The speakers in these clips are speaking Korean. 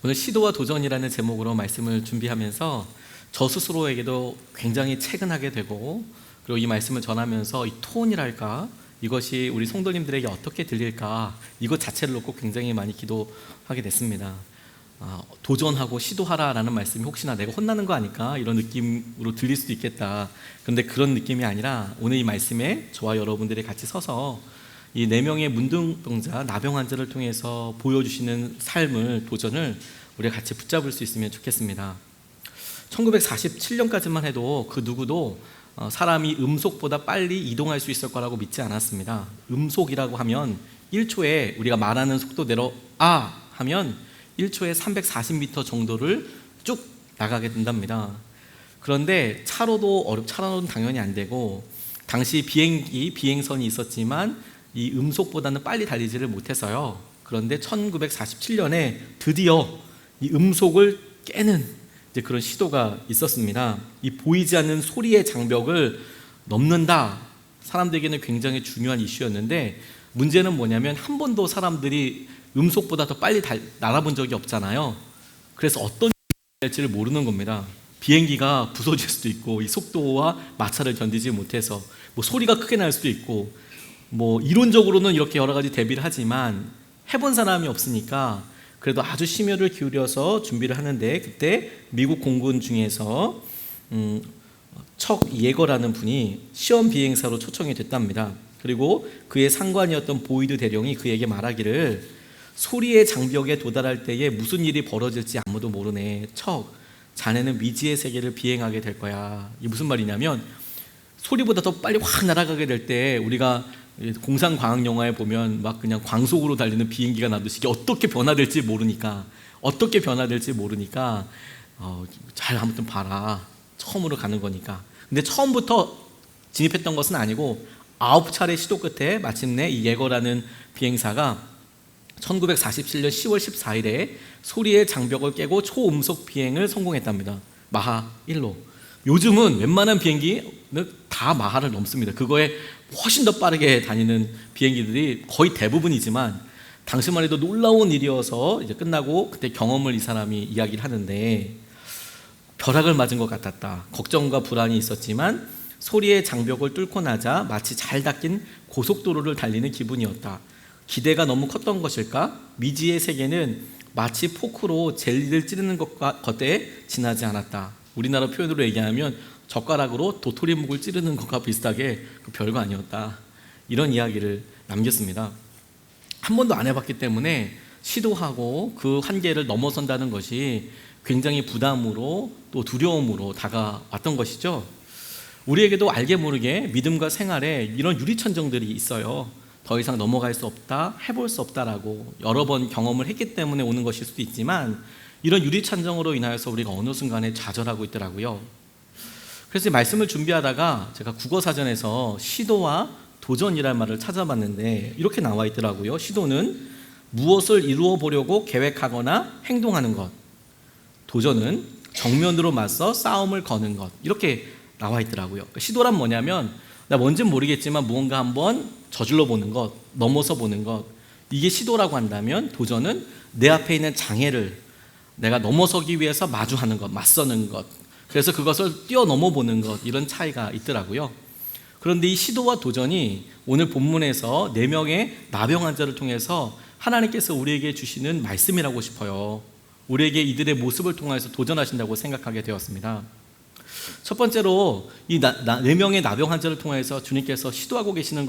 오늘 시도와 도전이라는 제목으로 말씀을 준비하면서 저 스스로에게도 굉장히 체근하게 되고, 그리고 이 말씀을 전하면서 이 톤이랄까, 이것이 우리 성도님들에게 어떻게 들릴까, 이것 자체를 놓고 굉장히 많이 기도하게 됐습니다. 도전하고 시도하라라는 말씀이 혹시나 내가 혼나는 거 아닐까, 이런 느낌으로 들릴 수도 있겠다. 그런데 그런 느낌이 아니라 오늘 이 말씀에 저와 여러분들이 같이 서서 이 4명의 문둥병자, 나병 환자를 통해서 보여주시는 삶을, 도전을 우리가 같이 붙잡을 수 있으면 좋겠습니다. 1947년까지만 해도 그 누구도 사람이 음속보다 빨리 이동할 수 있을 거라고 믿지 않았습니다. 음속이라고 하면 1초에 우리가 말하는 속도대로 하면 1초에 340m 정도를 쭉 나가게 된답니다. 그런데 차로는 당연히 안 되고, 당시 비행선이 있었지만 이 음속보다는 빨리 달리지를 못해서요. 그런데 1947년에 드디어 이 음속을 깨는 그런 시도가 있었습니다. 이 보이지 않는 소리의 장벽을 넘는다. 사람들에게는 굉장히 중요한 이슈였는데, 문제는 뭐냐면 한 번도 사람들이 음속보다 더 빨리 날아본 적이 없잖아요. 그래서 어떤 일이 될지를 모르는 겁니다. 비행기가 부서질 수도 있고, 이 속도와 마찰을 견디지 못해서 소리가 크게 날 수도 있고, 이론적으로는 이렇게 여러 가지 대비를 하지만 해본 사람이 없으니까 그래도 아주 심혈을 기울여서 준비를 하는데, 그때 미국 공군 중에서 척 예거라는 분이 시험 비행사로 초청이 됐답니다. 그리고 그의 상관이었던 보이드 대령이 그에게 말하기를, 소리의 장벽에 도달할 때에 무슨 일이 벌어질지 아무도 모르네. 척, 자네는 미지의 세계를 비행하게 될 거야. 이게 무슨 말이냐면, 소리보다 더 빨리 확 날아가게 될 때 우리가 공상과학 영화에 보면 막 그냥 광속으로 달리는 비행기가 나듯이 이게 어떻게 변화될지 모르니까 잘 아무튼 봐라. 처음으로 가는 거니까. 근데 처음부터 진입했던 것은 아니고 9차례 시도 끝에 마침내 이 예거라는 비행사가 1947년 10월 14일에 소리의 장벽을 깨고 초음속 비행을 성공했답니다. 마하 1로. 요즘은 웬만한 비행기는 다 마하를 넘습니다. 그거에 훨씬 더 빠르게 다니는 비행기들이 거의 대부분이지만, 당시만 해도 놀라운 일이어서 이제 끝나고 그때 경험을 이 사람이 이야기를 하는데, 벼락을 맞은 것 같았다. 걱정과 불안이 있었지만 소리의 장벽을 뚫고 나자 마치 잘 닦인 고속도로를 달리는 기분이었다. 기대가 너무 컸던 것일까? 미지의 세계는 마치 포크로 젤리를 찌르는 것에 지나지 않았다. 우리나라 표현으로 얘기하면 젓가락으로 도토리묵을 찌르는 것과 비슷하게 별거 아니었다. 이런 이야기를 남겼습니다. 한 번도 안 해봤기 때문에 시도하고 그 한계를 넘어선다는 것이 굉장히 부담으로 또 두려움으로 다가왔던 것이죠. 우리에게도 알게 모르게 믿음과 생활에 이런 유리천정들이 있어요. 더 이상 넘어갈 수 없다, 해볼 수 없다라고 여러 번 경험을 했기 때문에 오는 것일 수도 있지만, 이런 유리천정으로 인하여서 우리가 어느 순간에 좌절하고 있더라고요. 그래서 말씀을 준비하다가 제가 국어사전에서 시도와 도전이라는 말을 찾아봤는데 이렇게 나와 있더라고요. 시도는 무엇을 이루어 보려고 계획하거나 행동하는 것, 도전은 정면으로 맞서 싸움을 거는 것, 이렇게 나와 있더라고요. 시도란 뭐냐면, 나 뭔지는 모르겠지만 무언가 한번 저질러 보는 것, 넘어서 보는 것, 이게 시도라고 한다면, 도전은 내 앞에 있는 장애를 내가 넘어서기 위해서 마주하는 것, 맞서는 것, 그래서 그것을 뛰어넘어 보는 것, 이런 차이가 있더라고요. 그런데 이 시도와 도전이 오늘 본문에서 4명의 나병 환자를 통해서 하나님께서 우리에게 주시는 말씀이라고 싶어요. 우리에게 이들의 모습을 통해서 도전하신다고 생각하게 되었습니다. 첫 번째로 이 4명의 나병 환자를 통해서 주님께서 시도하는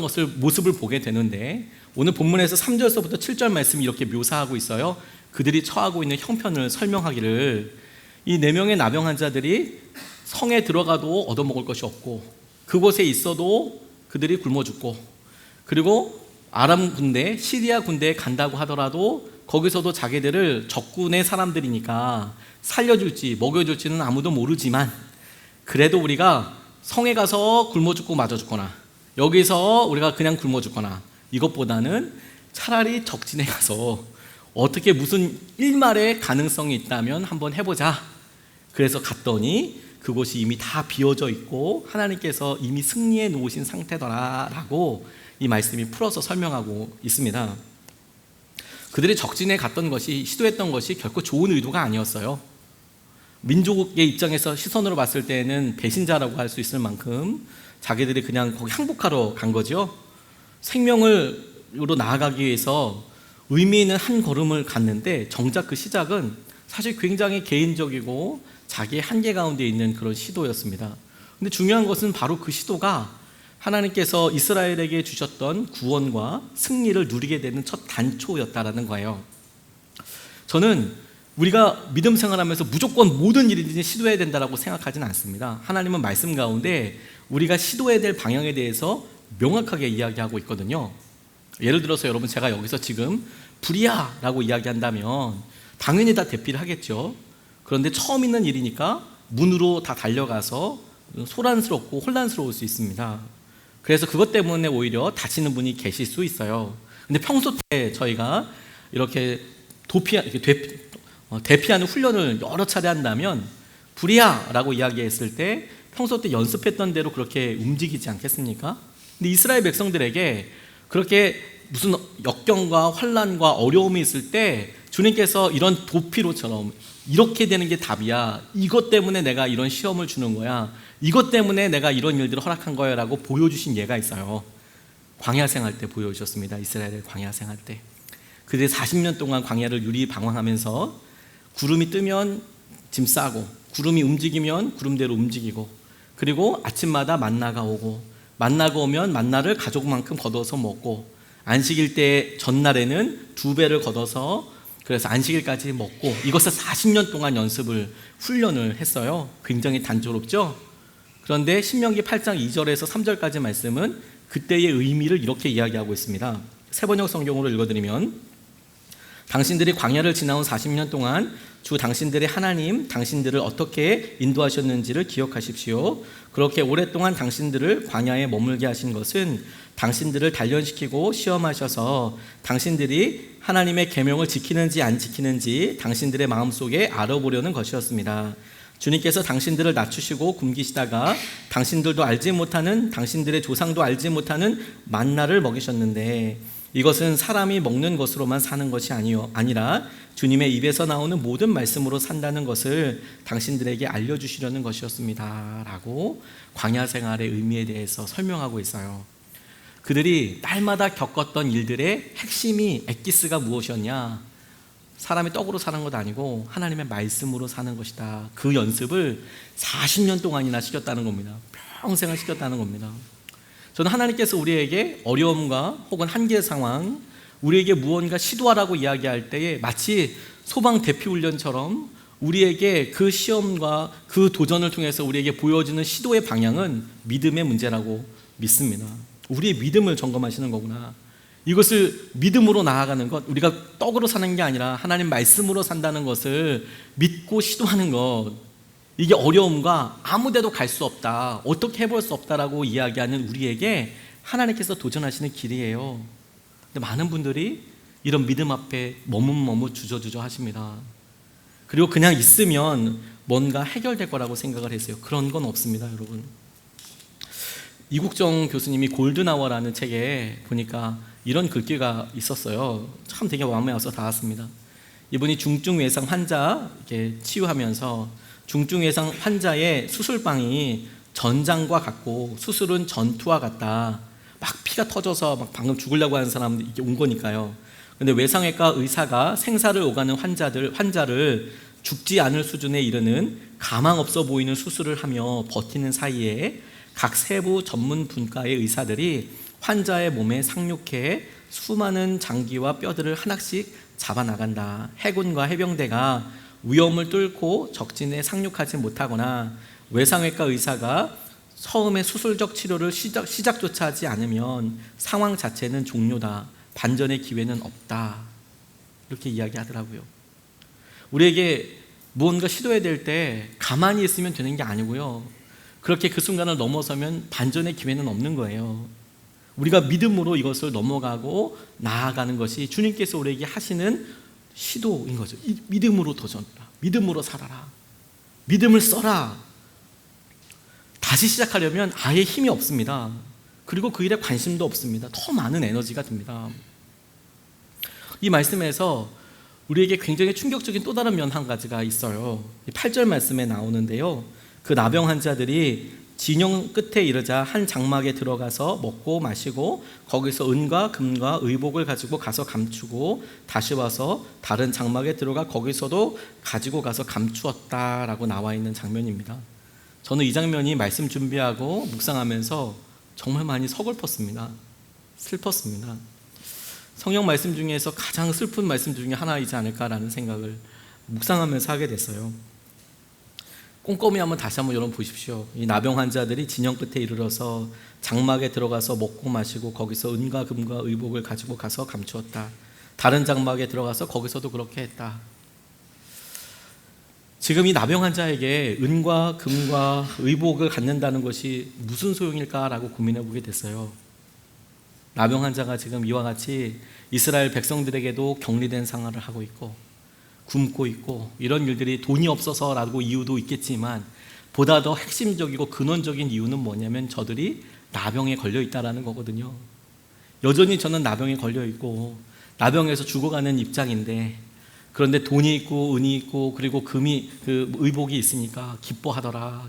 것을 모습을 보게 되는데, 오늘 본문에서 3절서부터 7절 말씀이 이렇게 묘사하고 있어요. 그들이 처하고 있는 형편을 설명하기를, 이 4명의 나병 환자들이 성에 들어가도 얻어먹을 것이 없고, 그곳에 있어도 그들이 굶어 죽고, 그리고 아람 군대, 시리아 군대에 간다고 하더라도 거기서도 자기들을 적군의 사람들이니까 살려줄지 먹여줄지는 아무도 모르지만, 그래도 우리가 성에 가서 굶어 죽고 맞아 죽거나, 여기서 우리가 그냥 굶어 죽거나, 이것보다는 차라리 적진에 가서 어떻게 무슨 일말의 가능성이 있다면 한번 해보자. 그래서 갔더니 그곳이 이미 다 비어져 있고 하나님께서 이미 승리해 놓으신 상태더라라고 이 말씀이 풀어서 설명하고 있습니다. 그들이 적진에 갔던 것이, 시도했던 것이 결코 좋은 의도가 아니었어요. 민족의 입장에서 시선으로 봤을 때는 배신자라고 할 수 있을 만큼 자기들이 그냥 거기 항복하러 간 거죠. 생명으로 나아가기 위해서 의미 있는 한 걸음을 갔는데 정작 그 시작은 사실 굉장히 개인적이고 자기의 한계 가운데 있는 그런 시도였습니다. 근데 중요한 것은 바로 그 시도가 하나님께서 이스라엘에게 주셨던 구원과 승리를 누리게 되는 첫 단초였다라는 거예요. 저는 우리가 믿음 생활하면서 무조건 모든 일이든지 시도해야 된다고 생각하지는 않습니다. 하나님은 말씀 가운데 우리가 시도해야 될 방향에 대해서 명확하게 이야기하고 있거든요. 예를 들어서 여러분, 제가 여기서 지금 불이야 라고 이야기한다면 당연히 다 대피를 하겠죠. 그런데 처음 있는 일이니까 문으로 다 달려가서 소란스럽고 혼란스러울 수 있습니다. 그래서 그것 때문에 오히려 다치는 분이 계실 수 있어요. 근데 평소 때 저희가 이렇게 대피하는 훈련을 여러 차례 한다면 불이야 라고 이야기했을 때 평소 때 연습했던 대로 그렇게 움직이지 않겠습니까? 근데 이스라엘 백성들에게 그렇게 무슨 역경과 환난과 어려움이 있을 때 주님께서 이런 도피로처럼 이렇게 되는 게 답이야, 이것 때문에 내가 이런 시험을 주는 거야, 이것 때문에 내가 이런 일들을 허락한 거야 라고 보여주신 예가 있어요. 광야 생활 때 보여주셨습니다. 이스라엘의 광야 생활 때 그들이 40년 동안 광야를 유리방황하면서 구름이 뜨면 짐 싸고, 구름이 움직이면 구름대로 움직이고, 그리고 아침마다 만나가 오고, 만나가 오면 만나를 가족만큼 걷어서 먹고, 안식일 때 전날에는 2배를 걷어서 그래서 안식일까지 먹고, 이것을 40년 동안 훈련을 했어요. 굉장히 단조롭죠? 그런데 신명기 8장 2절에서 3절까지 말씀은 그때의 의미를 이렇게 이야기하고 있습니다. 새번역 성경으로 읽어드리면, 당신들이 광야를 지나온 40년 동안 주 당신들의 하나님 당신들을 어떻게 인도하셨는지를 기억하십시오. 그렇게 오랫동안 당신들을 광야에 머물게 하신 것은 당신들을 단련시키고 시험하셔서 당신들이 하나님의 계명을 지키는지 안 지키는지 당신들의 마음속에 알아보려는 것이었습니다. 주님께서 당신들을 낮추시고 굶기시다가 당신들도 알지 못하는, 당신들의 조상도 알지 못하는 만나를 먹이셨는데, 이것은 사람이 먹는 것으로만 사는 것이 아니라 주님의 입에서 나오는 모든 말씀으로 산다는 것을 당신들에게 알려주시려는 것이었습니다 라고 광야 생활의 의미에 대해서 설명하고 있어요. 그들이 날마다 겪었던 일들의 핵심이, 엑기스가 무엇이었냐? 사람이 떡으로 사는 것 아니고 하나님의 말씀으로 사는 것이다. 그 연습을 40년 동안이나 시켰다는 겁니다. 평생을 시켰다는 겁니다. 저는 하나님께서 우리에게 어려움과 혹은 한계 상황, 우리에게 무언가 시도하라고 이야기할 때에 마치 소방 대피 훈련처럼 우리에게 그 시험과 그 도전을 통해서 우리에게 보여주는 시도의 방향은 믿음의 문제라고 믿습니다. 우리의 믿음을 점검하시는 거구나. 이것을 믿음으로 나아가는 것, 우리가 떡으로 사는 게 아니라 하나님 말씀으로 산다는 것을 믿고 시도하는 것, 이게 어려움과 아무데도 갈 수 없다, 어떻게 해볼 수 없다라고 이야기하는 우리에게 하나님께서 도전하시는 길이에요. 근데 많은 분들이 이런 믿음 앞에 머뭇머뭇 주저주저 하십니다. 그리고 그냥 있으면 뭔가 해결될 거라고 생각을 했어요. 그런 건 없습니다, 여러분. 이국정 교수님이 골든아워라는 책에 보니까 이런 글귀가 있었어요. 참 되게 마음에 와서 닿았습니다. 이분이 중증외상 환자 이렇게 치유하면서 중증외상 환자의 수술방이 전장과 같고 수술은 전투와 같다. 막 피가 터져서 막 방금 죽으려고 하는 사람들이 이렇게 온 거니까요. 근데 외상외과 의사가 생사를 오가는 환자를 죽지 않을 수준에 이르는 가망 없어 보이는 수술을 하며 버티는 사이에 각 세부 전문 분과의 의사들이 환자의 몸에 상륙해 수많은 장기와 뼈들을 하나씩 잡아나간다. 해군과 해병대가 위험을 뚫고 적진에 상륙하지 못하거나 외상외과 의사가 처음에 수술적 치료를 시작조차 하지 않으면 상황 자체는 종료다. 반전의 기회는 없다. 이렇게 이야기하더라고요. 우리에게 무언가 시도해야 될 때 가만히 있으면 되는 게 아니고요. 그렇게 그 순간을 넘어서면 반전의 기회는 없는 거예요. 우리가 믿음으로 이것을 넘어가고 나아가는 것이 주님께서 우리에게 하시는 시도인 거죠. 믿음으로 도전하라. 믿음으로 살아라. 믿음을 써라. 다시 시작하려면 아예 힘이 없습니다. 그리고 그 일에 관심도 없습니다. 더 많은 에너지가 듭니다. 이 말씀에서 우리에게 굉장히 충격적인 또 다른 면 한 가지가 있어요. 8절 말씀에 나오는데요. 그 나병 환자들이 진영 끝에 이르자 한 장막에 들어가서 먹고 마시고 거기서 은과 금과 의복을 가지고 가서 감추고 다시 와서 다른 장막에 들어가 거기서도 가지고 가서 감추었다라고 나와 있는 장면입니다. 저는 이 장면이 말씀 준비하고 묵상하면서 정말 많이 서글펐습니다. 슬펐습니다. 성경 말씀 중에서 가장 슬픈 말씀 중에 하나이지 않을까라는 생각을 묵상하면서 하게 됐어요. 꼼꼼히 한번 다시 한번 여러분 보십시오. 이 나병 환자들이 진영 끝에 이르러서 장막에 들어가서 먹고 마시고 거기서 은과 금과 의복을 가지고 가서 감추었다. 다른 장막에 들어가서 거기서도 그렇게 했다. 지금 이 나병 환자에게 은과 금과 의복을 갖는다는 것이 무슨 소용일까라고 고민해 보게 됐어요. 나병 환자가 지금 이와 같이 이스라엘 백성들에게도 격리된 생활을 하고 있고 굶고 있고 이런 일들이 돈이 없어서라고 이유도 있겠지만 보다 더 핵심적이고 근원적인 이유는 뭐냐면 저들이 나병에 걸려 있다라는 거거든요. 여전히 저는 나병에 걸려 있고 나병에서 죽어가는 입장인데 그런데 돈이 있고 은이 있고 그리고 금이 그 의복이 있으니까 기뻐하더라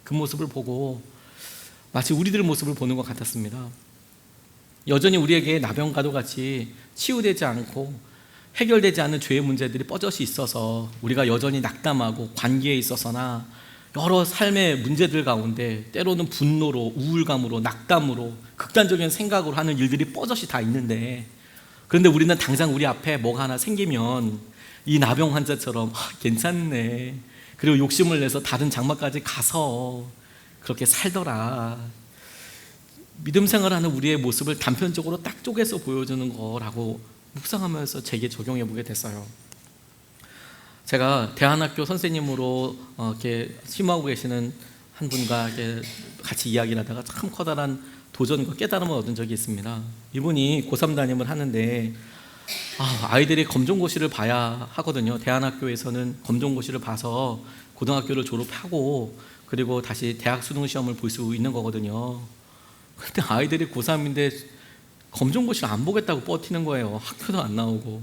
그 모습을 보고 마치 우리들 모습을 보는 것 같았습니다. 여전히 우리에게 나병과도 같이 치유되지 않고 해결되지 않은 죄의 문제들이 뻗어시 있어서 우리가 여전히 낙담하고 관계에 있어서나 여러 삶의 문제들 가운데 때로는 분노로 우울감으로 낙담으로 극단적인 생각으로 하는 일들이 뻗어시 다 있는데 그런데 우리는 당장 우리 앞에 뭐가 하나 생기면 이 나병 환자처럼 괜찮네 그리고 욕심을 내서 다른 장막까지 가서 그렇게 살더라 믿음 생활하는 우리의 모습을 단편적으로 딱 쪼개서 보여주는 거라고 묵상하면서 제게 적용해 보게 됐어요. 제가 대안학교 선생님으로 이렇게 심호하고 계시는 한 분과 이렇게 같이 이야기를 하다가 참 커다란 도전과 깨달음을 얻은 적이 있습니다. 이분이 고3 담임을 하는데 아이들이 검정고시를 봐야 하거든요. 대안학교에서는 검정고시를 봐서 고등학교를 졸업하고 그리고 다시 대학 수능 시험을 볼 수 있는 거거든요. 그런데 아이들이 고3인데 검정고시를 안 보겠다고 버티는 거예요. 학교도 안 나오고.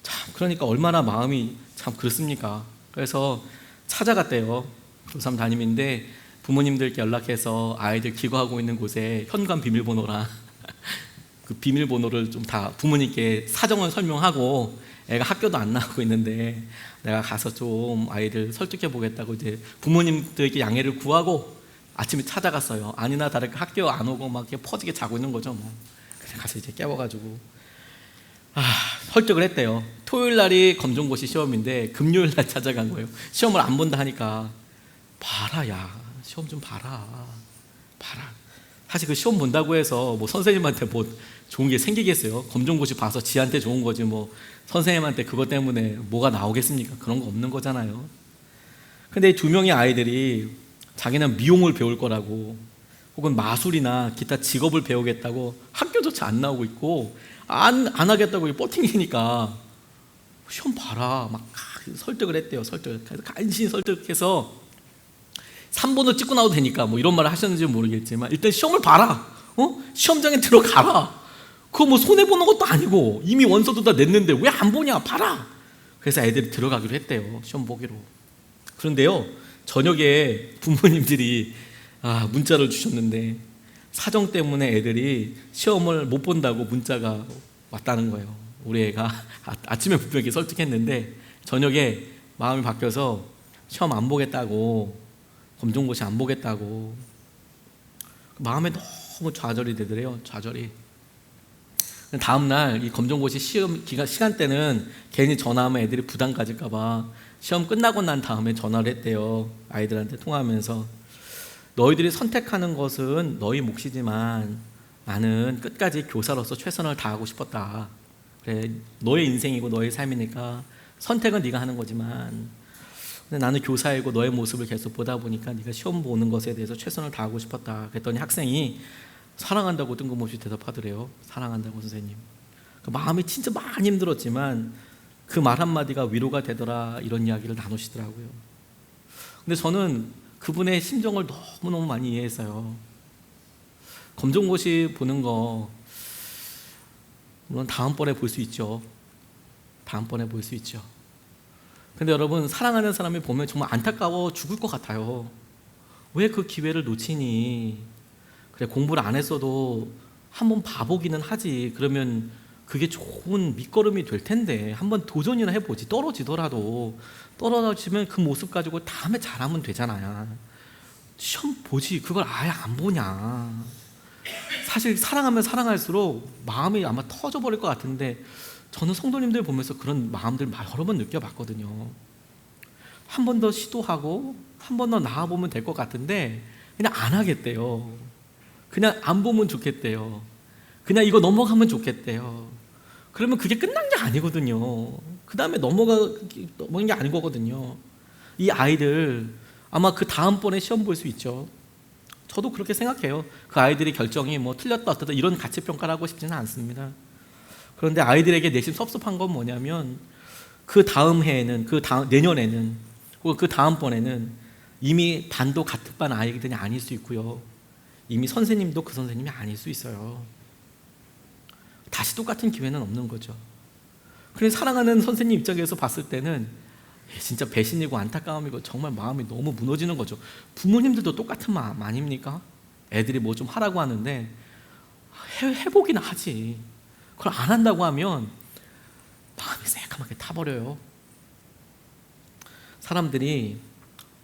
참 그러니까 얼마나 마음이 참 그렇습니까? 그래서 찾아갔대요. 고3 담임인데 부모님들께 연락해서 아이들 기거하고 있는 곳에 현관 비밀번호랑 그 비밀번호를 좀 다 부모님께 사정을 설명하고 애가 학교도 안 나오고 있는데 내가 가서 좀 아이들 설득해 보겠다고 이제 부모님들에게 양해를 구하고 아침에 찾아갔어요. 아니나 다를까 학교 안 오고 막 이렇게 퍼지게 자고 있는 거죠. 뭐. 그래서 가서 이제 깨워가지고 설득을 했대요. 토요일 날이 검정고시 시험인데 금요일 날 찾아간 거예요. 시험을 안 본다 하니까 봐라 야 시험 좀 봐라. 사실 그 시험 본다고 해서 뭐 선생님한테 뭐 좋은 게 생기겠어요? 검정고시 봐서 지한테 좋은 거지 뭐 선생님한테 그것 때문에 뭐가 나오겠습니까? 그런 거 없는 거잖아요. 근데 두 명의 아이들이 자기는 미용을 배울 거라고 혹은 마술이나 기타 직업을 배우겠다고 학교조차 안 나오고 있고 안 하겠다고 버팅기니까 시험 봐라 막 설득을 했대요. 그래서 간신히 설득해서 3번을 찍고 나와도 되니까 뭐 이런 말을 하셨는지는 모르겠지만 일단 시험을 봐라. 시험장에 들어가라. 그거 뭐 손해보는 것도 아니고 이미 원서도 다 냈는데 왜 안 보냐 봐라. 그래서 애들이 들어가기로 했대요. 시험 보기로. 그런데요 저녁에 부모님들이 문자를 주셨는데 사정 때문에 애들이 시험을 못 본다고 문자가 왔다는 거예요. 우리 애가 아침에 분명히 설득했는데 저녁에 마음이 바뀌어서 시험 안 보겠다고 검정고시 안 보겠다고 마음에 너무 좌절이 되더래요. 좌절이. 다음날 이 검정고시 시험 시간대는 괜히 전화하면 애들이 부담 가질까 봐 시험 끝나고 난 다음에 전화를 했대요. 아이들한테 통화하면서 너희들이 선택하는 것은 너희 몫이지만 나는 끝까지 교사로서 최선을 다하고 싶었다. 그래 너의 인생이고 너의 삶이니까 선택은 네가 하는 거지만 근데 나는 교사이고 너의 모습을 계속 보다 보니까 네가 시험 보는 것에 대해서 최선을 다하고 싶었다. 그랬더니 학생이 사랑한다고 뜬금없이 대답하더래요. 사랑한다고 선생님. 마음이 진짜 많이 힘들었지만 그 말 한마디가 위로가 되더라 이런 이야기를 나누시더라고요. 근데 저는 그분의 심정을 너무너무 많이 이해했어요. 검정고시 보는 거 물론 다음번에 볼 수 있죠. 다음번에 볼 수 있죠. 근데 여러분, 사랑하는 사람이 보면 정말 안타까워 죽을 것 같아요. 왜 그 기회를 놓치니? 그래, 공부를 안 했어도 한번 봐보기는 하지. 그러면 그게 좋은 밑거름이 될 텐데 한번 도전이나 해보지. 떨어지더라도 떨어지면 그 모습 가지고 다음에 잘하면 되잖아요. 시험 보지, 그걸 아예 안 보냐. 사실 사랑하면 사랑할수록 마음이 아마 터져버릴 것 같은데, 저는 성도님들 보면서 그런 마음들 여러 번 느껴봤거든요. 한 번 더 시도하고 한 번 더 나아보면 될 것 같은데 그냥 안 하겠대요. 그냥 안 보면 좋겠대요. 그냥 이거 넘어가면 좋겠대요. 그러면 그게 끝난 게 아니거든요. 그 다음에 넘어간 게 아닌 거거든요. 이 아이들 아마 그 다음번에 시험 볼 수 있죠. 저도 그렇게 생각해요. 그 아이들의 결정이 뭐 틀렸다 어떻다 이런 가치평가를 하고 싶지는 않습니다. 그런데 아이들에게 내심 섭섭한 건 뭐냐면, 그 다음 해에는, 내년에는, 혹은 그 다음번에는 이미 반도 같은 반 아이들이 아닐 수 있고요. 이미 선생님도 그 선생님이 아닐 수 있어요. 다시 똑같은 기회는 없는 거죠. 그래서 사랑하는 선생님 입장에서 봤을 때는 진짜 배신이고 안타까움이고 정말 마음이 너무 무너지는 거죠. 부모님들도 똑같은 마음 아닙니까? 애들이 뭐 좀 하라고 하는데 해보기는 하지. 그걸 안 한다고 하면 마음이 새까맣게 타버려요. 사람들이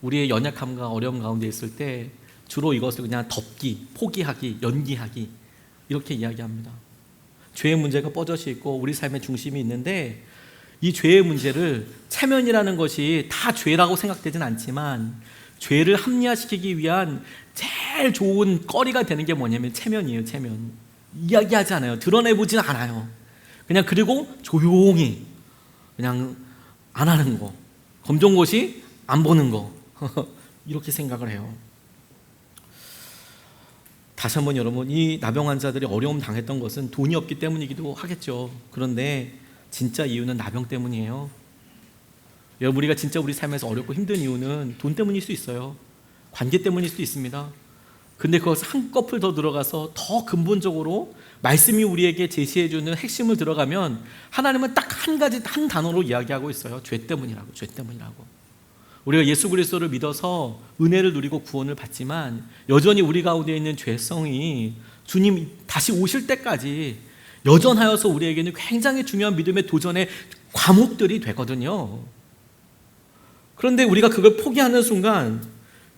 우리의 연약함과 어려움 가운데 있을 때 주로 이것을 그냥 덮기, 포기하기, 연기하기 이렇게 이야기합니다. 죄의 문제가 뻗어시 있고 우리 삶의 중심이 있는데, 이 죄의 문제를 체면이라는 것이 다 죄라고 생각되진 않지만 죄를 합리화시키기 위한 제일 좋은 거리가 되는 게 뭐냐면 체면이에요. 체면. 이야기하지 않아요. 드러내보진 않아요. 그냥, 그리고 조용히 그냥 안 하는 거, 검정고시 안 보는 거 이렇게 생각을 해요. 다시 한번 여러분, 이 나병 환자들이 어려움 당했던 것은 돈이 없기 때문이기도 하겠죠. 그런데 진짜 이유는 나병 때문이에요. 여러분, 우리가 진짜 우리 삶에서 어렵고 힘든 이유는 돈 때문일 수 있어요. 관계 때문일 수도 있습니다. 근데 그것을 한꺼풀 더 들어가서 더 근본적으로 말씀이 우리에게 제시해주는 핵심을 들어가면 하나님은 딱 한 가지, 한 단어로 이야기하고 있어요. 죄 때문이라고. 죄 때문이라고. 우리가 예수 그리스도를 믿어서 은혜를 누리고 구원을 받지만 여전히 우리 가운데 있는 죄성이 주님 다시 오실 때까지 여전하여서 우리에게는 굉장히 중요한 믿음의 도전의 과목들이 되거든요. 그런데 우리가 그걸 포기하는 순간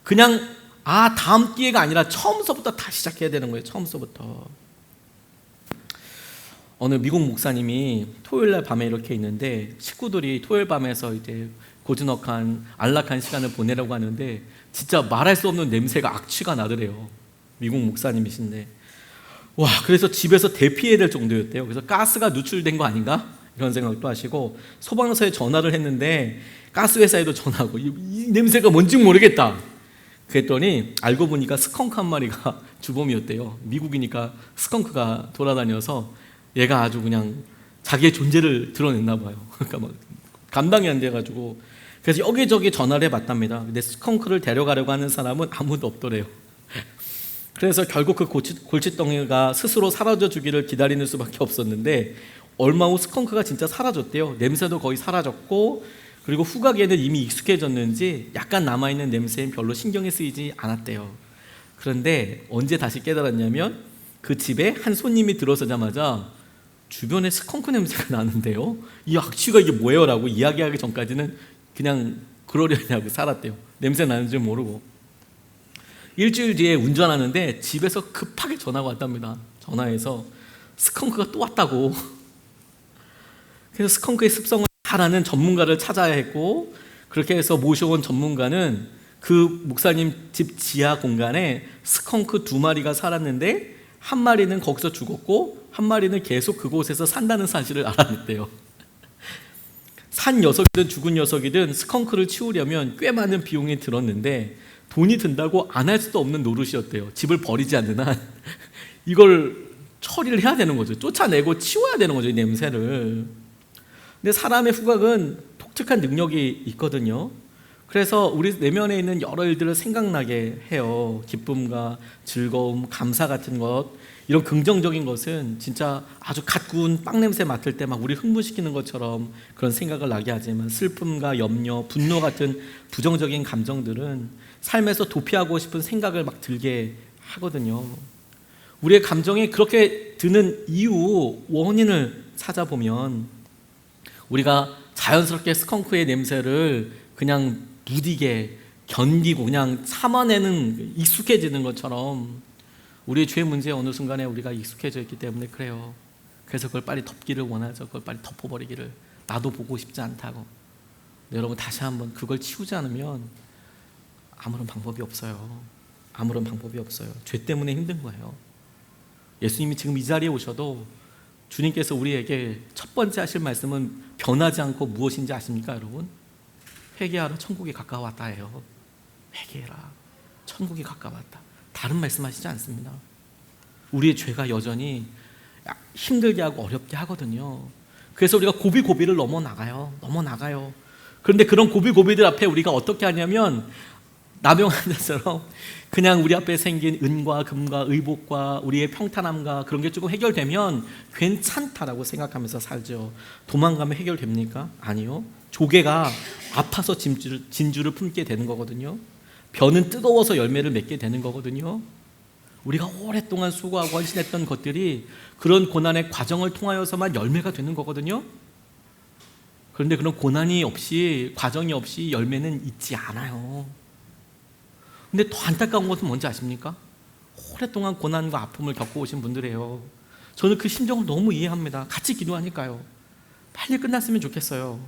그냥 다음 기회가 아니라 처음서부터 다시 시작해야 되는 거예요. 처음서부터. 어느 미국 목사님이 토요일날 밤에 이렇게 있는데 식구들이 토요일 밤에서 이제 고즈넉한 안락한 시간을 보내려고 하는데 진짜 말할 수 없는 냄새가 악취가 나더래요. 미국 목사님이신데, 와, 그래서 집에서 대피해야 될 정도였대요. 그래서 가스가 누출된 거 아닌가? 이런 생각도 하시고 소방서에 전화를 했는데 가스회사에도 전화하고 이 냄새가 뭔지 모르겠다. 그랬더니 알고 보니까 스컹크 한 마리가 주범이었대요. 미국이니까 스컹크가 돌아다녀서 얘가 아주 그냥 자기의 존재를 드러냈나 봐요. 그러니까 막 감당이 안 돼가지고 그래서 여기저기 전화를 해봤답니다. 근데 스컹크를 데려가려고 하는 사람은 아무도 없더래요. 그래서 결국 그 골칫덩이가 스스로 사라져 주기를 기다리는 수밖에 없었는데 얼마 후 스컹크가 진짜 사라졌대요. 냄새도 거의 사라졌고, 그리고 후각에는 이미 익숙해졌는지 약간 남아있는 냄새엔 별로 신경이 쓰이지 않았대요. 그런데 언제 다시 깨달았냐면 그 집에 한 손님이 들어서자마자 주변에 스컹크 냄새가 나는데요, 이 악취가 이게 뭐예요? 라고 이야기하기 전까지는 그냥 그러려냐고 살았대요. 냄새 나는 줄 모르고. 일주일 뒤에 운전하는데 집에서 급하게 전화가 왔답니다. 전화해서 스컹크가 또 왔다고. 그래서 스컹크의 습성을 잘 아는 전문가를 찾아야 했고, 그렇게 해서 모셔온 전문가는 그 목사님 집 지하 공간에 스컹크 2마리가 살았는데 한 마리는 거기서 죽었고 한 마리는 계속 그곳에서 산다는 사실을 알아냈대요. 산 녀석이든 죽은 녀석이든 스컹크를 치우려면 꽤 많은 비용이 들었는데 돈이 든다고 안 할 수도 없는 노릇이었대요. 집을 버리지 않는 한 이걸 처리를 해야 되는 거죠. 쫓아내고 치워야 되는 거죠, 이 냄새를. 근데 사람의 후각은 독특한 능력이 있거든요. 그래서 우리 내면에 있는 여러 일들을 생각나게 해요. 기쁨과 즐거움, 감사 같은 것, 이런 긍정적인 것은 진짜 아주 갓 구운 빵 냄새 맡을 때 막 우리 흥분시키는 것처럼 그런 생각을 나게 하지만, 슬픔과 염려, 분노 같은 부정적인 감정들은 삶에서 도피하고 싶은 생각을 막 들게 하거든요. 우리의 감정이 그렇게 드는 이유, 원인을 찾아보면 우리가 자연스럽게 스컹크의 냄새를 그냥 무디게 견디고 그냥 참아내는, 익숙해지는 것처럼 우리의 죄 문제에 어느 순간에 우리가 익숙해져 있기 때문에 그래요. 그래서 그걸 빨리 덮기를 원하죠. 그걸 빨리 덮어버리기를. 나도 보고 싶지 않다고. 여러분, 다시 한번 그걸 치우지 않으면 아무런 방법이 없어요. 아무런 방법이 없어요. 죄 때문에 힘든 거예요. 예수님이 지금 이 자리에 오셔도 주님께서 우리에게 첫 번째 하실 말씀은 변하지 않고 무엇인지 아십니까, 여러분? 회개하라, 천국이 가까웠다예요. 회개해라, 천국이 가까웠다. 다른 말씀하시지 않습니다. 우리의 죄가 여전히 힘들게 하고 어렵게 하거든요. 그래서 우리가 고비고비를 넘어나가요. 그런데 그런 고비고비들 앞에 우리가 어떻게 하냐면 나병한 자처럼 그냥 우리 앞에 생긴 은과 금과 의복과 우리의 평탄함과 그런 게 조금 해결되면 괜찮다라고 생각하면서 살죠. 도망가면 해결됩니까? 아니요. 조개가 아파서 진주를 품게 되는 거거든요. 벼는 뜨거워서 열매를 맺게 되는 거거든요. 우리가 오랫동안 수고하고 헌신했던 것들이 그런 고난의 과정을 통하여서만 열매가 되는 거거든요. 그런데 그런 고난이 없이, 과정이 없이 열매는 있지 않아요. 근데 더 안타까운 것은 뭔지 아십니까? 오랫동안 고난과 아픔을 겪어오신 분들이에요. 저는 그 심정을 너무 이해합니다. 같이 기도하니까요. 빨리 끝났으면 좋겠어요.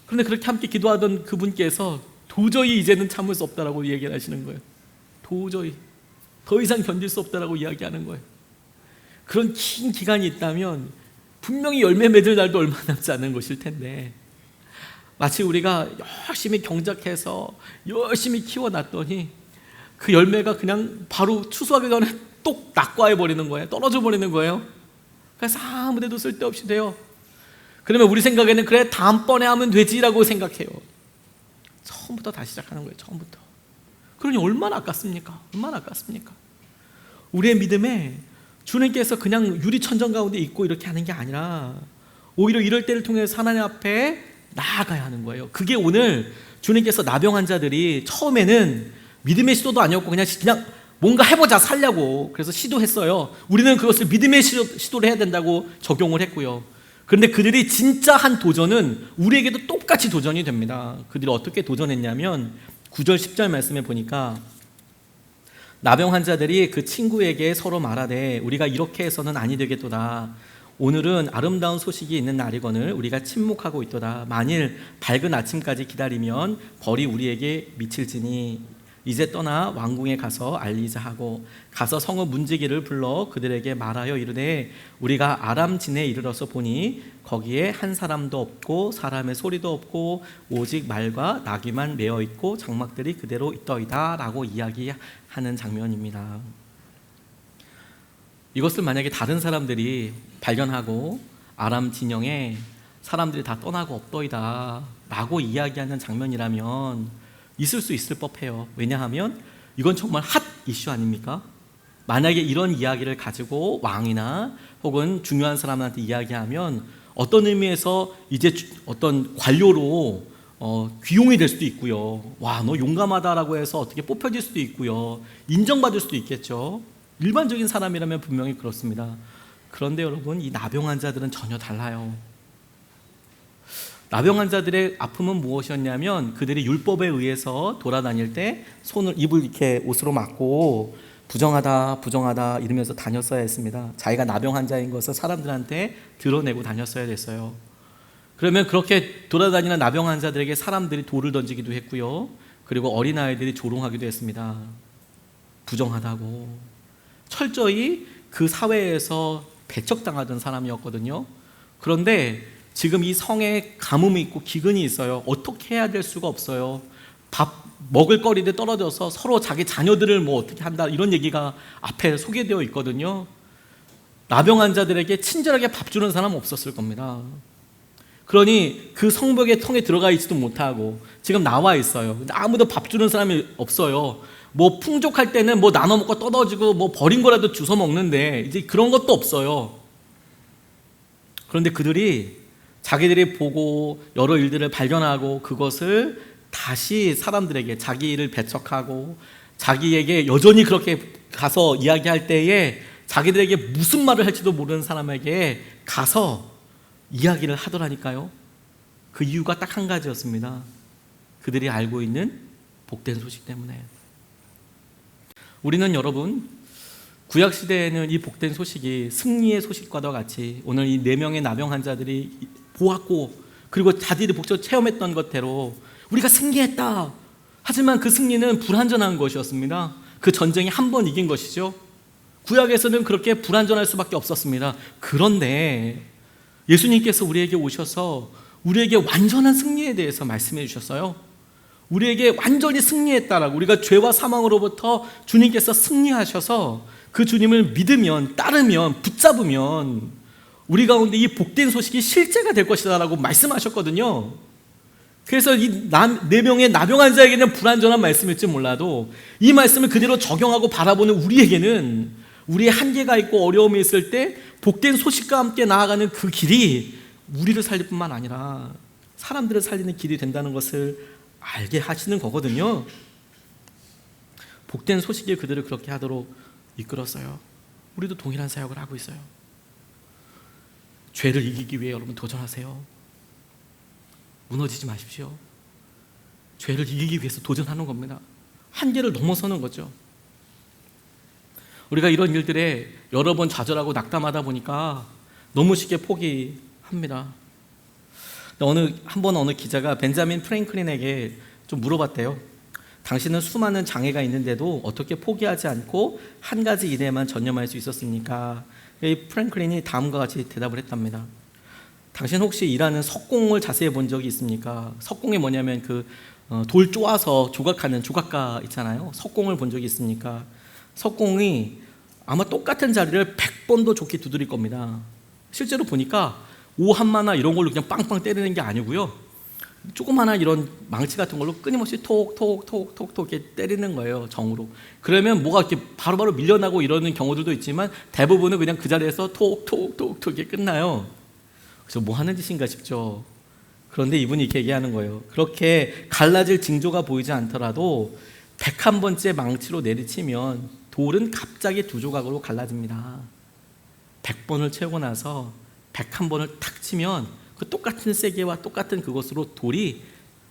그런데 그렇게 함께 기도하던 그분께서 도저히 이제는 참을 수 없다라고 얘기를 하시는 거예요. 도저히 더 이상 견딜 수 없다라고 이야기하는 거예요. 그런 긴 기간이 있다면 분명히 열매 맺을 날도 얼마 남지 않은 것일 텐데, 마치 우리가 열심히 경작해서 열심히 키워놨더니 그 열매가 그냥 바로 추수하기 전에 똑 낙과해 버리는 거예요. 떨어져 버리는 거예요. 그래서 아무데도 쓸데없이 돼요. 그러면 우리 생각에는 그래, 다음번에 하면 되지라고 생각해요. 처음부터 다시 시작하는 거예요. 처음부터. 그러니 얼마나 아깝습니까? 얼마나 아깝습니까? 우리의 믿음에 주님께서 그냥 유리천정 가운데 있고 이렇게 하는 게 아니라 오히려 이럴 때를 통해서 하나님 앞에 나아가야 하는 거예요. 그게 오늘 주님께서 나병 환자들이 처음에는 믿음의 시도도 아니었고 그냥 뭔가 해보자, 살려고 그래서 시도했어요. 우리는 그것을 믿음의 시도를 해야 된다고 적용을 했고요. 그런데 그들이 진짜 한 도전은 우리에게도 똑같이 도전이 됩니다. 그들이 어떻게 도전했냐면 9절 10절 말씀에 보니까 나병 환자들이 그 친구에게 서로 말하되 우리가 이렇게 해서는 아니 되겠도다. 오늘은 아름다운 소식이 있는 날이거늘 우리가 침묵하고 있도다. 만일 밝은 아침까지 기다리면 벌이 우리에게 미칠지니 이제 떠나 왕궁에 가서 알리자 하고 가서 성읍 문지기를 불러 그들에게 말하여 이르되 우리가 아람진에 이르러서 보니 거기에 한 사람도 없고 사람의 소리도 없고 오직 말과 나귀만 메어 있고 장막들이 그대로 있더이다 라고 이야기하는 장면입니다. 이것을 만약에 다른 사람들이 발견하고 아람 진영에 사람들이 다 떠나고 없더이다 라고 이야기하는 장면이라면 있을 수 있을 법해요. 왜냐하면 이건 정말 핫 이슈 아닙니까? 만약에 이런 이야기를 가지고 왕이나 혹은 중요한 사람한테 이야기하면 어떤 의미에서 이제 어떤 관료로 귀용이 될 수도 있고요. 와, 너 용감하다라고 해서 어떻게 뽑혀질 수도 있고요. 인정받을 수도 있겠죠. 일반적인 사람이라면 분명히 그렇습니다. 그런데 여러분, 이 나병 환자들은 전혀 달라요. 나병 환자들의 아픔은 무엇이었냐면 그들이 율법에 의해서 돌아다닐 때 입을 이렇게 옷으로 막고 부정하다 이러면서 다녔어야 했습니다. 자기가 나병 환자인 것을 사람들한테 드러내고 다녔어야 됐어요. 그러면 그렇게 돌아다니는 나병 환자들에게 사람들이 돌을 던지기도 했고요. 그리고 어린아이들이 조롱하기도 했습니다. 부정하다고. 철저히 그 사회에서 배척당하던 사람이었거든요. 그런데 지금 이 성에 가뭄이 있고 기근이 있어요. 어떻게 해야 될 수가 없어요. 밥 먹을 거리도 떨어져서 서로 자기 자녀들을 뭐 어떻게 한다 이런 얘기가 앞에 소개되어 있거든요. 나병 환자들에게 친절하게 밥 주는 사람 없었을 겁니다. 그러니 그 성벽의 통에 들어가 있지도 못하고 지금 나와 있어요. 근데 아무도 밥 주는 사람이 없어요. 뭐 풍족할 때는 뭐 나눠 먹고 떠들어지고 뭐 버린 거라도 주워 먹는데 이제 그런 것도 없어요. 그런데 그들이 자기들이 보고 여러 일들을 발견하고 그것을 다시 사람들에게 자기 일을 배척하고 자기에게 여전히 그렇게 가서 이야기할 때에 자기들에게 무슨 말을 할지도 모르는 사람에게 가서 이야기를 하더라니까요. 그 이유가 딱 한 가지였습니다. 그들이 알고 있는 복된 소식 때문에. 우리는 여러분, 구약시대에는 이 복된 소식이 승리의 소식과도 같이 오늘 이 4명의 나병 환자들이 보았고 그리고 자기들이 복적으로 체험했던 것대로 우리가 승리했다. 하지만 그 승리는 불완전한 것이었습니다. 그 전쟁이 한 번 이긴 것이죠. 구약에서는 그렇게 불완전할 수밖에 없었습니다. 그런데 예수님께서 우리에게 오셔서 우리에게 완전한 승리에 대해서 말씀해 주셨어요. 우리에게 완전히 승리했다라고, 우리가 죄와 사망으로부터 주님께서 승리하셔서 그 주님을 믿으면, 따르면, 붙잡으면 우리 가운데 이 복된 소식이 실제가 될 것이다라고 말씀하셨거든요. 그래서 이 4명의 나병 환자에게는 불완전한 말씀일지 몰라도 이 말씀을 그대로 적용하고 바라보는 우리에게는 우리의 한계가 있고 어려움이 있을 때 복된 소식과 함께 나아가는 그 길이 우리를 살릴 뿐만 아니라 사람들을 살리는 길이 된다는 것을 알게 하시는 거거든요. 복된 소식이 그들을 그렇게 하도록 이끌었어요. 우리도 동일한 사역을 하고 있어요. 죄를 이기기 위해 여러분 도전하세요. 무너지지 마십시오. 죄를 이기기 위해서 도전하는 겁니다. 한계를 넘어서는 거죠. 우리가 이런 일들에 여러 번 좌절하고 낙담하다 보니까 너무 쉽게 포기합니다. 어느 기자가 벤자민 프랭클린에게 좀 물어봤대요. 당신은 수많은 장애가 있는데도 어떻게 포기하지 않고 한 가지 일에만 전념할 수 있었습니까? 이 프랭클린이 다음과 같이 대답을 했답니다. 당신 혹시 일하는 석공을 자세히 본 적이 있습니까? 석공이 뭐냐면 돌 쪼아서 조각하는 조각가 있잖아요. 석공을 본 적이 있습니까? 석공이 아마 똑같은 자리를 100번도 좋게 두드릴 겁니다. 실제로 보니까 오한마나 이런 걸로 그냥 빵빵 때리는 게 아니고요. 조그마한 이런 망치 같은 걸로 끊임없이 톡톡톡톡톡 이렇게 때리는 거예요. 정으로. 그러면 뭐가 이렇게 바로바로 밀려나고 이러는 경우들도 있지만 대부분은 그냥 그 자리에서 톡톡톡톡 이렇게 끝나요. 그래서 뭐 하는 짓인가 싶죠. 그런데 이분이 이렇게 얘기하는 거예요. 그렇게 갈라질 징조가 보이지 않더라도 101번째 망치로 내리치면 돌은 갑자기 2조각으로 갈라집니다. 100번을 채우고 나서 101번을 탁 치면 그 똑같은 세기와 똑같은 그것으로 돌이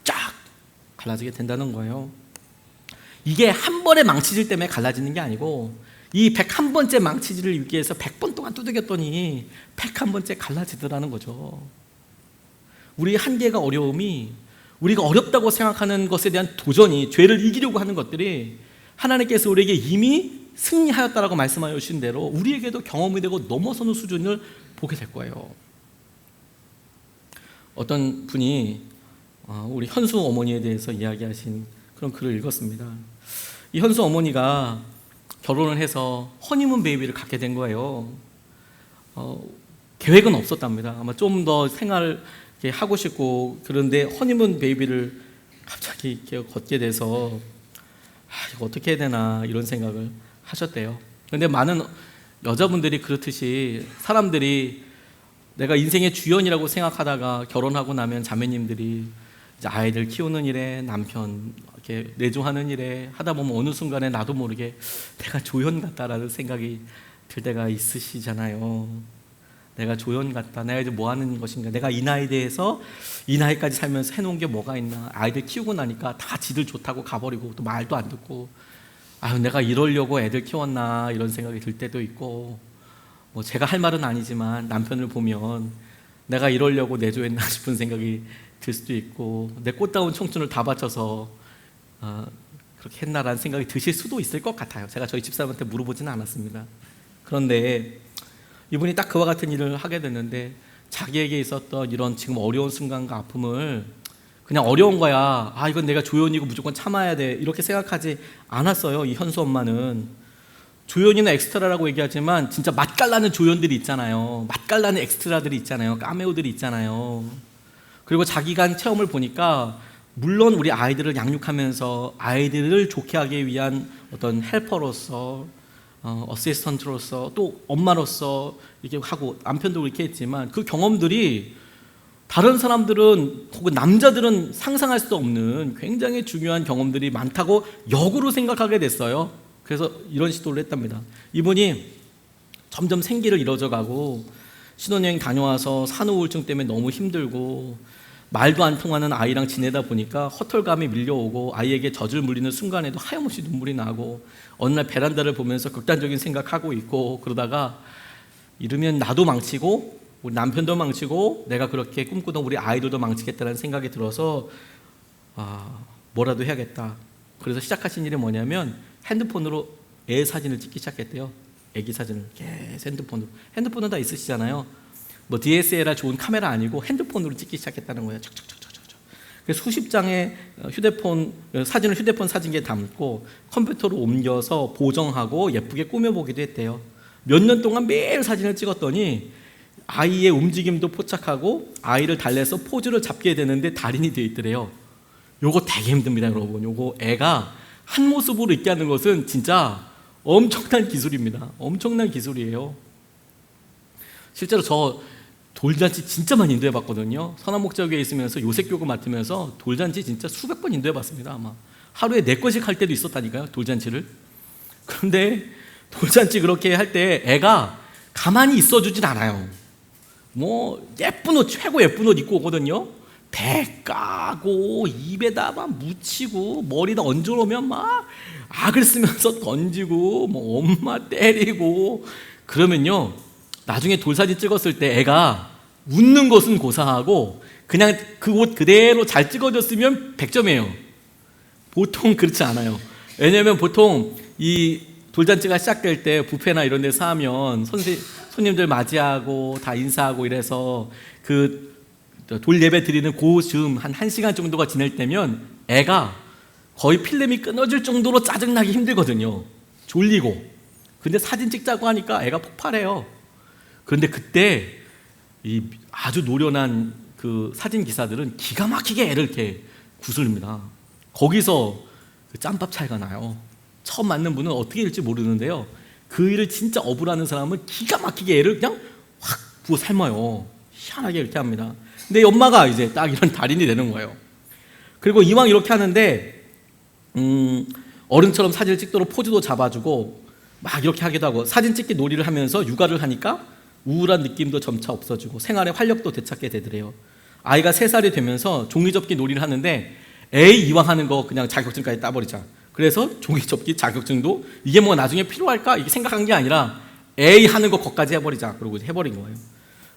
쫙 갈라지게 된다는 거예요. 이게 한 번의 망치질 때문에 갈라지는 게 아니고 이 101번째 망치질을 위기 위해서 100번 동안 두들겼더니 101번째 갈라지더라는 거죠. 우리의 한계가 어려움이 우리가 어렵다고 생각하는 것에 대한 도전이 죄를 이기려고 하는 것들이 하나님께서 우리에게 이미 승리하였다라고 말씀하여 주신 대로 우리에게도 경험이 되고 넘어서는 수준을 보게 될 거예요. 어떤 분이 우리 현수 어머니에 대해서 이야기하신 그런 글을 읽었습니다. 이 현수 어머니가 결혼을 해서 허니문 베이비를 갖게 된 거예요. 계획은 없었답니다. 아마 좀 더 생활을 하고 싶고 그런데 허니문 베이비를 갑자기 이렇게 걷게 돼서 이거 어떻게 해야 되나 이런 생각을 하셨대요. 그런데 많은 여자분들이 그렇듯이 사람들이 내가 인생의 주연이라고 생각하다가 결혼하고 나면 자매님들이 이제 아이들 키우는 일에 남편 이렇게 내조하는 일에 하다 보면 어느 순간에 나도 모르게 내가 조연 같다라는 생각이 들 때가 있으시잖아요. 내가 조연 같다. 내가 이제 뭐 하는 것인가. 내가 이 나이에 대해서 이 나이까지 살면서 해놓은 게 뭐가 있나. 아이들 키우고 나니까 다 지들 좋다고 가버리고 또 말도 안 듣고 아유 내가 이러려고 애들 키웠나 이런 생각이 들 때도 있고 뭐 제가 할 말은 아니지만 남편을 보면 내가 이러려고 내조했나 싶은 생각이 들 수도 있고 내 꽃다운 청춘을 다 바쳐서 그렇게 했나라는 생각이 드실 수도 있을 것 같아요. 제가 저희 집사람한테 물어보지는 않았습니다. 그런데 이분이 딱 그와 같은 일을 하게 됐는데 자기에게 있었던 이런 지금 어려운 순간과 아픔을 그냥 어려운 거야. 이건 내가 조연이고 무조건 참아야 돼. 이렇게 생각하지 않았어요. 이 현수 엄마는. 조연이나 엑스트라라고 얘기하지만 진짜 맛깔나는 조연들이 있잖아요. 맛깔나는 엑스트라들이 있잖아요. 카메오들이 있잖아요. 그리고 자기가 한 체험을 보니까 물론 우리 아이들을 양육하면서 아이들을 좋게 하기 위한 어떤 헬퍼로서 어시스턴트로서 또 엄마로서 이렇게 하고 남편도 그렇게 했지만 그 경험들이 다른 사람들은 혹은 남자들은 상상할 수 없는 굉장히 중요한 경험들이 많다고 역으로 생각하게 됐어요. 그래서 이런 시도를 했답니다. 이분이 점점 생기를 잃어져 가고 신혼여행 다녀와서 산후우울증 때문에 너무 힘들고 말도 안 통하는 아이랑 지내다 보니까 허탈감이 밀려오고 아이에게 젖을 물리는 순간에도 하염없이 눈물이 나고 어느 날 베란다를 보면서 극단적인 생각하고 있고 그러다가 이러면 나도 망치고 우리 남편도 망치고 내가 그렇게 꿈꾸던 우리 아이들도 망치겠다는 생각이 들어서 뭐라도 해야겠다. 그래서 시작하신 일이 뭐냐면 핸드폰으로 애 사진을 찍기 시작했대요. 애기 사진을 계속 핸드폰으로. 핸드폰은 다 있으시잖아요. 뭐 DSLR 좋은 카메라 아니고 핸드폰으로 찍기 시작했다는 거예요. 그래서 수십 장의 사진을 휴대폰 사진기에 담고 컴퓨터로 옮겨서 보정하고 예쁘게 꾸며보기도 했대요. 몇 년 동안 매일 사진을 찍었더니 아이의 움직임도 포착하고 아이를 달래서 포즈를 잡게 되는데 달인이 되어 있더래요. 요거 되게 힘듭니다, 여러분. 요거 애가 한 모습으로 있게 하는 것은 진짜 엄청난 기술입니다. 엄청난 기술이에요. 실제로 저 돌잔치 진짜 많이 인도해 봤거든요. 선한목자교회에 있으면서 요셉교구 맡으면서 돌잔치 진짜 수백 번 인도해 봤습니다. 아마 하루에 4건씩 할 때도 있었다니까요, 돌잔치를. 그런데 돌잔치 그렇게 할 때 애가 가만히 있어주진 않아요. 뭐 예쁜 옷, 최고 예쁜 옷 입고 오거든요. 배 까고 입에다 막 묻히고 머리다 얹어놓으면 막 악을 쓰면서 던지고 뭐 엄마 때리고 그러면요, 나중에 돌사진 찍었을 때 애가 웃는 것은 고사하고 그냥 그 옷 그대로 잘 찍어줬으면 100점이에요. 보통 그렇지 않아요. 왜냐하면 보통 이 돌잔치가 시작될 때 뷔페나 이런 데서 하면 손님들 맞이하고 다 인사하고 이래서 그 돌 예배 드리는 그 즈음 한 1시간 정도가 지날 때면 애가 거의 필름이 끊어질 정도로 짜증나기 힘들거든요. 졸리고. 근데 사진 찍자고 하니까 애가 폭발해요. 그런데 그때 이 아주 노련한 그 사진 기사들은 기가 막히게 애를 이렇게 구슬립니다. 거기서 그 짬밥 차이가 나요. 처음 맞는 분은 어떻게 될지 모르는데요, 그 일을 진짜 어부라는 사람은 기가 막히게 애를 그냥 확 부어 삶아요. 희한하게 이렇게 합니다. 근데 엄마가 이제 딱 이런 달인이 되는 거예요. 그리고 이왕 이렇게 하는데 어른처럼 사진을 찍도록 포즈도 잡아주고 막 이렇게 하기도 하고 사진 찍기 놀이를 하면서 육아를 하니까 우울한 느낌도 점차 없어지고 생활의 활력도 되찾게 되더래요. 아이가 3살이 되면서 종이접기 놀이를 하는데 에이 이왕 하는 거 그냥 자격증까지 따버리자. 그래서 종이접기 자격증도 이게 뭐 나중에 필요할까 이렇게 생각한 게 아니라 에이 하는 거 거기까지 해버리자. 그러고 해버린 거예요.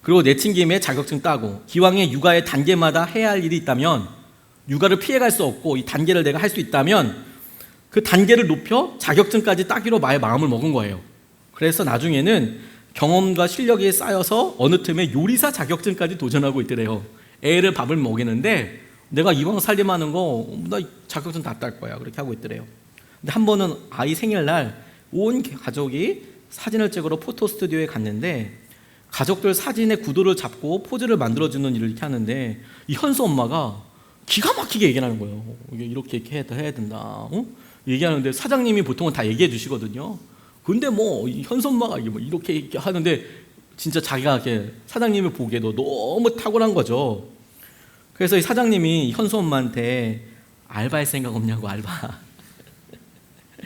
그리고 내친 김에 자격증 따고 기왕에 육아의 단계마다 해야 할 일이 있다면 육아를 피해갈 수 없고 이 단계를 내가 할 수 있다면 그 단계를 높여 자격증까지 따기로 마음을 먹은 거예요. 그래서 나중에는 경험과 실력이 쌓여서 어느 틈에 요리사 자격증까지 도전하고 있더래요. 애를 밥을 먹이는데 내가 이왕 살림하는 거 나 자격증 다 딸 거야 그렇게 하고 있더래요. 근데 한 번은 아이 생일날 온 가족이 사진을 찍으러 포토 스튜디오에 갔는데 가족들 사진의 구도를 잡고 포즈를 만들어주는 일을 이렇게 하는데 이 현수 엄마가 기가 막히게 얘기하는 거예요. 이렇게 해야 된다. 얘기하는데 사장님이 보통은 다 얘기해 주시거든요. 근데 뭐 현수 엄마가 이렇게 하는데 진짜 자기가 이렇게 사장님이 보기에도 너무 탁월한 거죠. 그래서 이 사장님이 현수 엄마한테 알바할 생각 없냐고 알바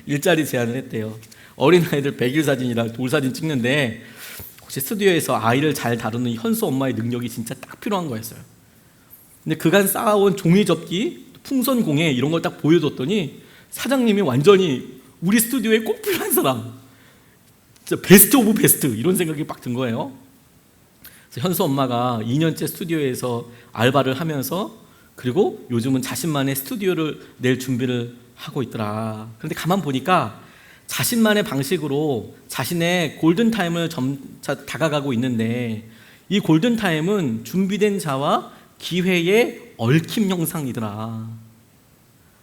일자리 제안을 했대요. 어린아이들 100일 사진이랑 돌사진 찍는데 혹시 스튜디오에서 아이를 잘 다루는 현수 엄마의 능력이 진짜 딱 필요한 거였어요. 근데 그간 쌓아온 종이접기, 풍선공예 이런 걸 딱 보여줬더니 사장님이 완전히 우리 스튜디오에 꼭 필요한 사람, 진짜 베스트 오브 베스트 이런 생각이 막 든 거예요. 그래서 현수 엄마가 2년째 스튜디오에서 알바를 하면서 그리고 요즘은 자신만의 스튜디오를 낼 준비를 하고 있더라. 그런데 가만 보니까 자신만의 방식으로 자신의 골든타임을 점차 다가가고 있는데 이 골든타임은 준비된 자와 기회의 얽힘 형상이더라.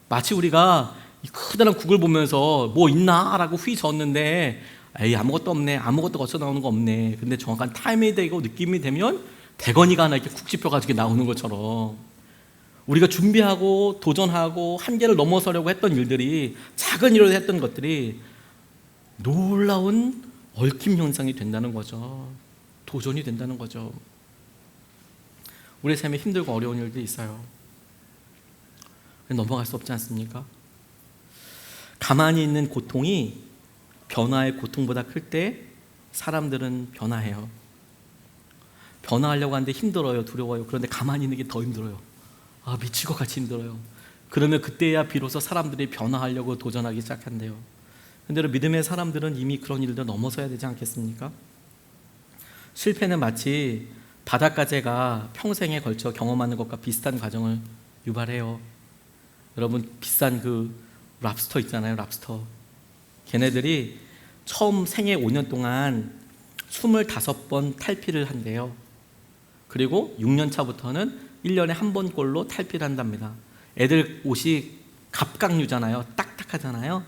마치 우리가 크다란 국을 보면서 뭐 있나? 라고 휘 저었는데 에이 아무것도 없네, 아무것도 거쳐 나오는 거 없네. 근데 정확한 타임이 되고 느낌이 되면 대건이가 하나 이렇게 쿡 씹혀가지고 나오는 것처럼 우리가 준비하고 도전하고 한계를 넘어서려고 했던 일들이 작은 일로 했던 것들이 놀라운 얽힘 현상이 된다는 거죠. 도전이 된다는 거죠. 우리 삶에 힘들고 어려운 일도 있어요. 넘어갈 수 없지 않습니까? 가만히 있는 고통이 변화의 고통보다 클 때 사람들은 변화해요. 변화하려고 하는데 힘들어요, 두려워요. 그런데 가만히 있는 게 더 힘들어요. 미칠 것 같이 힘들어요. 그러면 그때야 비로소 사람들이 변화하려고 도전하기 시작한대요. 그런데 믿음의 사람들은 이미 그런 일도 넘어서야 되지 않겠습니까? 실패는 마치 바닷가재가 평생에 걸쳐 경험하는 것과 비슷한 과정을 유발해요. 여러분, 비싼 그 랍스터 있잖아요, 랍스터. 걔네들이 처음 생애 5년 동안 25번 탈피를 한대요. 그리고 6년 차부터는 1년에 한 번꼴로 탈피를 한답니다. 애들 옷이 갑각류잖아요. 딱딱하잖아요.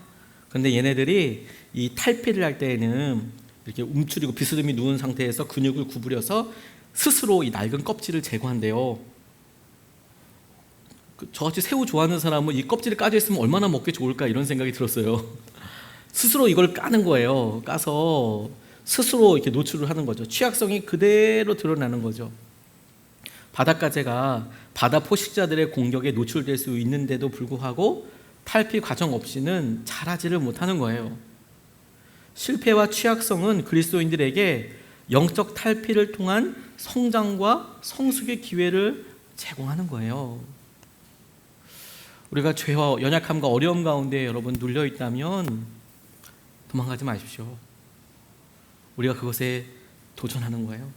그런데 얘네들이 이 탈피를 할 때에는 이렇게 움츠리고 비스듬히 누운 상태에서 근육을 구부려서 스스로 이 낡은 껍질을 제거한대요. 저같이 새우 좋아하는 사람은 이 껍질을 까져 있으면 얼마나 먹기 좋을까 이런 생각이 들었어요. 스스로 이걸 까는 거예요. 까서 스스로 이렇게 노출을 하는 거죠. 취약성이 그대로 드러나는 거죠. 바닷가재가 바다 포식자들의 공격에 노출될 수 있는데도 불구하고 탈피 과정 없이는 자라지를 못하는 거예요. 실패와 취약성은 그리스도인들에게 영적 탈피를 통한 성장과 성숙의 기회를 제공하는 거예요. 우리가 죄와 연약함과 어려움 가운데 여러분 눌려 있다면 도망가지 마십시오. 우리가 그것에 도전하는 거예요.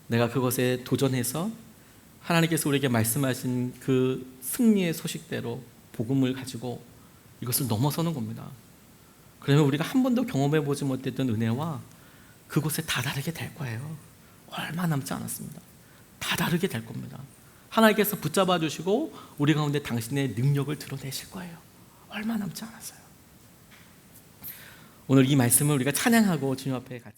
내가 그것에 도전해서 하나님께서 우리에게 말씀하신 그 승리의 소식대로 복음을 가지고 이것을 넘어서는 겁니다. 그러면 우리가 한 번도 경험해 보지 못했던 은혜와 그곳에 다다르게 될 거예요. 얼마 남지 않았습니다. 다다르게 될 겁니다. 하나님께서 붙잡아 주시고 우리 가운데 당신의 능력을 드러내실 거예요. 얼마 남지 않았어요. 오늘 이 말씀을 우리가 찬양하고 주님 앞에 같이